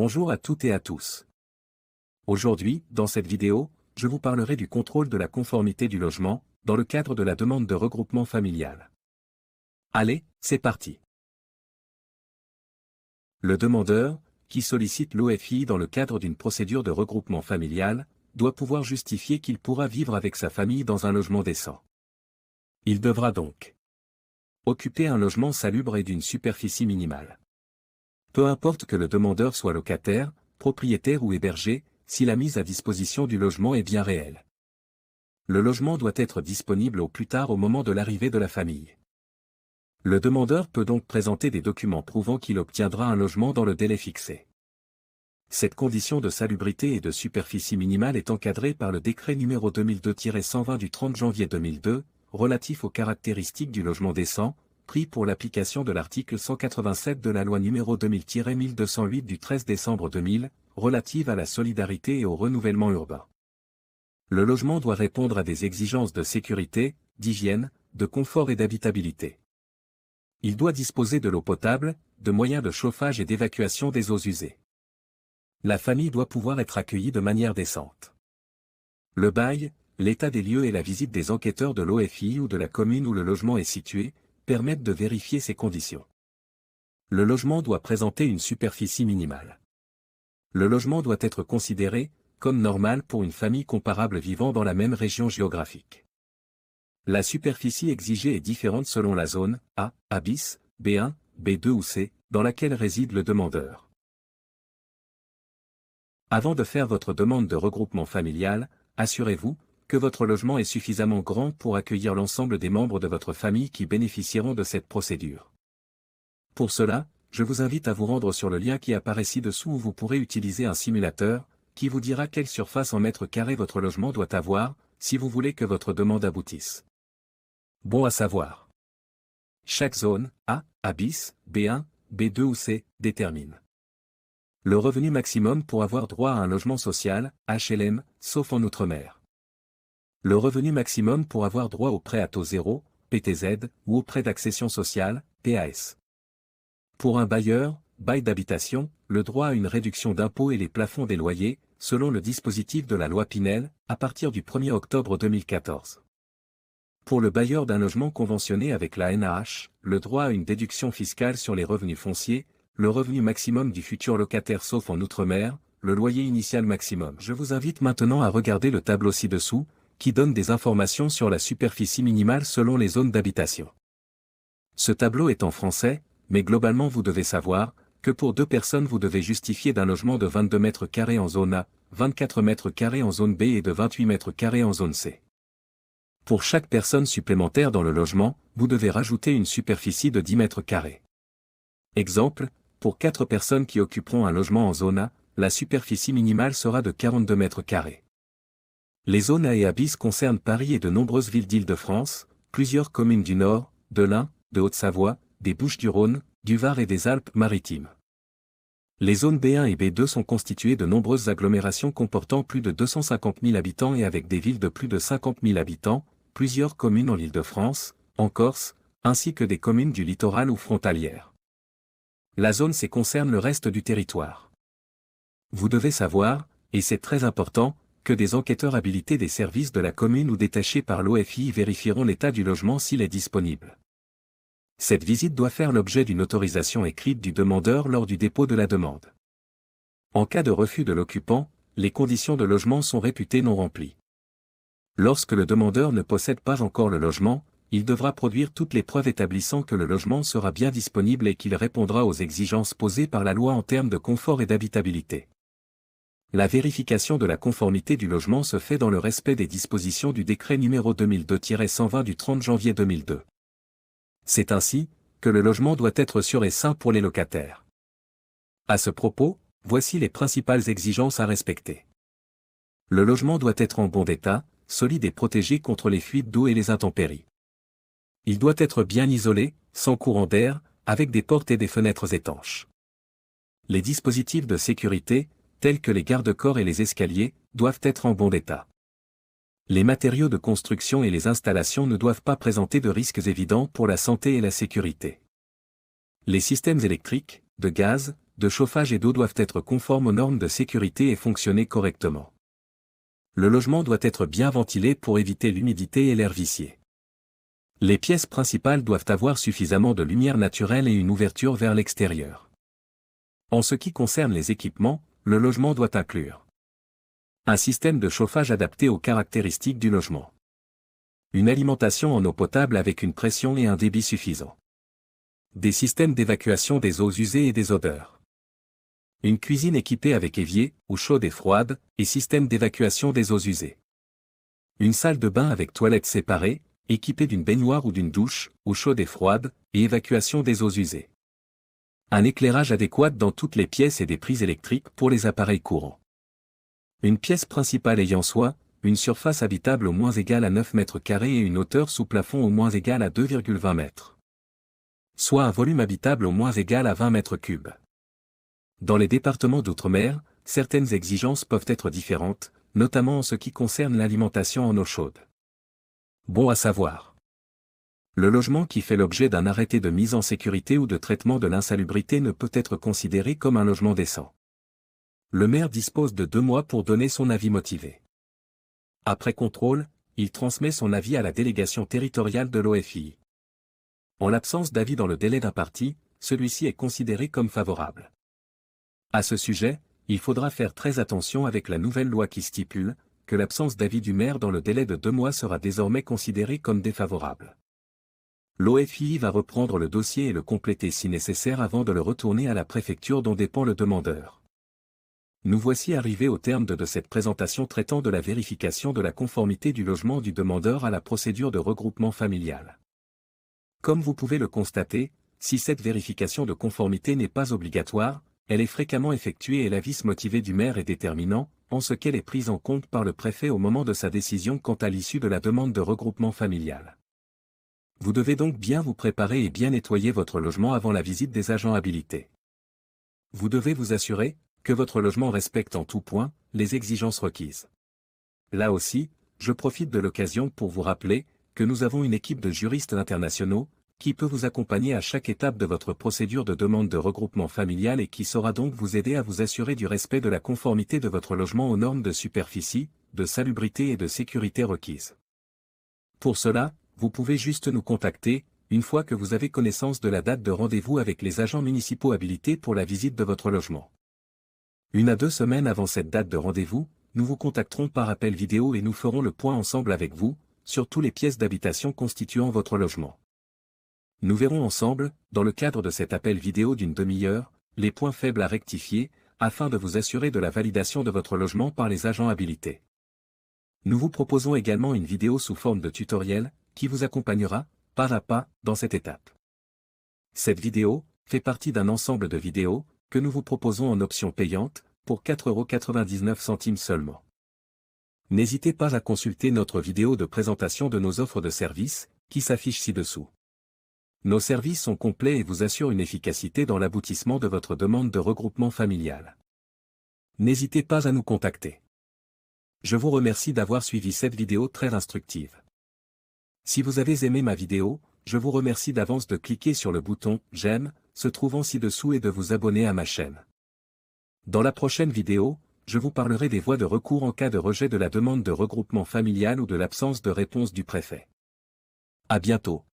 Bonjour à toutes et à tous. Aujourd'hui, dans cette vidéo, je vous parlerai du contrôle de la conformité du logement, dans le cadre de la demande de regroupement familial. Allez, c'est parti. Le demandeur, qui sollicite l'OFII dans le cadre d'une procédure de regroupement familial, doit pouvoir justifier qu'il pourra vivre avec sa famille dans un logement décent. Il devra donc occuper un logement salubre et d'une superficie minimale. Peu importe que le demandeur soit locataire, propriétaire ou hébergé, si la mise à disposition du logement est bien réelle. Le logement doit être disponible au plus tard au moment de l'arrivée de la famille. Le demandeur peut donc présenter des documents prouvant qu'il obtiendra un logement dans le délai fixé. Cette condition de salubrité et de superficie minimale est encadrée par le décret numéro 2002-120 du 30 janvier 2002, relatif aux caractéristiques du logement décent, pris pour l'application de l'article 187 de la loi numéro 2000-1208 du 13 décembre 2000, relative à la solidarité et au renouvellement urbain. Le logement doit répondre à des exigences de sécurité, d'hygiène, de confort et d'habitabilité. Il doit disposer de l'eau potable, de moyens de chauffage et d'évacuation des eaux usées. La famille doit pouvoir être accueillie de manière décente. Le bail, l'état des lieux et la visite des enquêteurs de l'OFII ou de la commune où le logement est situé, permettent de vérifier ces conditions. Le logement doit présenter une superficie minimale. Le logement doit être considéré comme normal pour une famille comparable vivant dans la même région géographique. La superficie exigée est différente selon la zone A, A bis, B1, B2 ou C, dans laquelle réside le demandeur. Avant de faire votre demande de regroupement familial, assurez-vous que votre logement est suffisamment grand pour accueillir l'ensemble des membres de votre famille qui bénéficieront de cette procédure. Pour cela, je vous invite à vous rendre sur le lien qui apparaît ci-dessous où vous pourrez utiliser un simulateur, qui vous dira quelle surface en mètres carrés votre logement doit avoir, si vous voulez que votre demande aboutisse. Bon à savoir. Chaque zone, A, A bis, B1, B2 ou C, détermine le revenu maximum pour avoir droit à un logement social, HLM, sauf en Outre-mer. Le revenu maximum pour avoir droit au prêt à taux zéro, PTZ, ou au prêt d'accession sociale, PAS. Pour un bailleur, bail d'habitation, le droit à une réduction d'impôt et les plafonds des loyers, selon le dispositif de la loi Pinel, à partir du 1er octobre 2014. Pour le bailleur d'un logement conventionné avec la NAH, le droit à une déduction fiscale sur les revenus fonciers, le revenu maximum du futur locataire sauf en Outre-mer, le loyer initial maximum. Je vous invite maintenant à regarder le tableau ci-dessous, qui donne des informations sur la superficie minimale selon les zones d'habitation. Ce tableau est en français, mais globalement vous devez savoir que pour 2 personnes vous devez justifier d'un logement de 22 mètres carrés en zone A, 24 mètres carrés en zone B et de 28 mètres carrés en zone C. Pour chaque personne supplémentaire dans le logement, vous devez rajouter une superficie de 10 mètres carrés. Exemple, pour 4 personnes qui occuperont un logement en zone A, la superficie minimale sera de 42 mètres carrés. Les zones A et A bis concernent Paris et de nombreuses villes d'Île-de-France, plusieurs communes du Nord, de l'Ain, de Haute-Savoie, des Bouches-du-Rhône, du Var et des Alpes-Maritimes. Les zones B1 et B2 sont constituées de nombreuses agglomérations comportant plus de 250 000 habitants et avec des villes de plus de 50 000 habitants, plusieurs communes en Île-de-France, en Corse, ainsi que des communes du littoral ou frontalières. La zone C concerne le reste du territoire. Vous devez savoir, et c'est très important, que des enquêteurs habilités des services de la commune ou détachés par l'OFII vérifieront l'état du logement s'il est disponible. Cette visite doit faire l'objet d'une autorisation écrite du demandeur lors du dépôt de la demande. En cas de refus de l'occupant, les conditions de logement sont réputées non remplies. Lorsque le demandeur ne possède pas encore le logement, il devra produire toutes les preuves établissant que le logement sera bien disponible et qu'il répondra aux exigences posées par la loi en termes de confort et d'habitabilité. La vérification de la conformité du logement se fait dans le respect des dispositions du décret numéro 2002-120 du 30 janvier 2002. C'est ainsi que le logement doit être sûr et sain pour les locataires. À ce propos, voici les principales exigences à respecter. Le logement doit être en bon état, solide et protégé contre les fuites d'eau et les intempéries. Il doit être bien isolé, sans courant d'air, avec des portes et des fenêtres étanches. Les dispositifs de sécurité, tels que les garde-corps et les escaliers, doivent être en bon état. Les matériaux de construction et les installations ne doivent pas présenter de risques évidents pour la santé et la sécurité. Les systèmes électriques, de gaz, de chauffage et d'eau doivent être conformes aux normes de sécurité et fonctionner correctement. Le logement doit être bien ventilé pour éviter l'humidité et l'air vicié. Les pièces principales doivent avoir suffisamment de lumière naturelle et une ouverture vers l'extérieur. En ce qui concerne les équipements, le logement doit inclure un système de chauffage adapté aux caractéristiques du logement. Une alimentation en eau potable avec une pression et un débit suffisant. Des systèmes d'évacuation des eaux usées et des odeurs. Une cuisine équipée avec évier, eau chaude et froide, et système d'évacuation des eaux usées. Une salle de bain avec toilettes séparées, équipée d'une baignoire ou d'une douche, eau chaude et froide, et évacuation des eaux usées. Un éclairage adéquat dans toutes les pièces et des prises électriques pour les appareils courants. Une pièce principale ayant soit une surface habitable au moins égale à 9 mètres carrés et une hauteur sous plafond au moins égale à 2,20 mètres. Soit un volume habitable au moins égal à 20 mètres cubes. Dans les départements d'outre-mer, certaines exigences peuvent être différentes, notamment en ce qui concerne l'alimentation en eau chaude. Bon à savoir. Le logement qui fait l'objet d'un arrêté de mise en sécurité ou de traitement de l'insalubrité ne peut être considéré comme un logement décent. Le maire dispose de 2 mois pour donner son avis motivé. Après contrôle, il transmet son avis à la délégation territoriale de l'OFII. En l'absence d'avis dans le délai imparti, celui-ci est considéré comme favorable. À ce sujet, il faudra faire très attention avec la nouvelle loi qui stipule que l'absence d'avis du maire dans le délai de 2 mois sera désormais considérée comme défavorable. L'OFII va reprendre le dossier et le compléter si nécessaire avant de le retourner à la préfecture dont dépend le demandeur. Nous voici arrivés au terme de cette présentation traitant de la vérification de la conformité du logement du demandeur à la procédure de regroupement familial. Comme vous pouvez le constater, si cette vérification de conformité n'est pas obligatoire, elle est fréquemment effectuée et l'avis motivé du maire est déterminant, en ce qu'elle est prise en compte par le préfet au moment de sa décision quant à l'issue de la demande de regroupement familial. Vous devez donc bien vous préparer et bien nettoyer votre logement avant la visite des agents habilités. Vous devez vous assurer que votre logement respecte en tout point les exigences requises. Là aussi, je profite de l'occasion pour vous rappeler que nous avons une équipe de juristes internationaux qui peut vous accompagner à chaque étape de votre procédure de demande de regroupement familial et qui saura donc vous aider à vous assurer du respect de la conformité de votre logement aux normes de superficie, de salubrité et de sécurité requises. Pour cela, vous pouvez juste nous contacter, une fois que vous avez connaissance de la date de rendez-vous avec les agents municipaux habilités pour la visite de votre logement. 1 à 2 semaines avant cette date de rendez-vous, nous vous contacterons par appel vidéo et nous ferons le point ensemble avec vous, sur toutes les pièces d'habitation constituant votre logement. Nous verrons ensemble, dans le cadre de cet appel vidéo d'une demi-heure, les points faibles à rectifier, afin de vous assurer de la validation de votre logement par les agents habilités. Nous vous proposons également une vidéo sous forme de tutoriel, qui vous accompagnera, pas à pas, dans cette étape. Cette vidéo fait partie d'un ensemble de vidéos, que nous vous proposons en option payante, pour 4,99 € seulement. N'hésitez pas à consulter notre vidéo de présentation de nos offres de services, qui s'affiche ci-dessous. Nos services sont complets et vous assurent une efficacité dans l'aboutissement de votre demande de regroupement familial. N'hésitez pas à nous contacter. Je vous remercie d'avoir suivi cette vidéo très instructive. Si vous avez aimé ma vidéo, je vous remercie d'avance de cliquer sur le bouton « J'aime » se trouvant ci-dessous et de vous abonner à ma chaîne. Dans la prochaine vidéo, je vous parlerai des voies de recours en cas de rejet de la demande de regroupement familial ou de l'absence de réponse du préfet. À bientôt.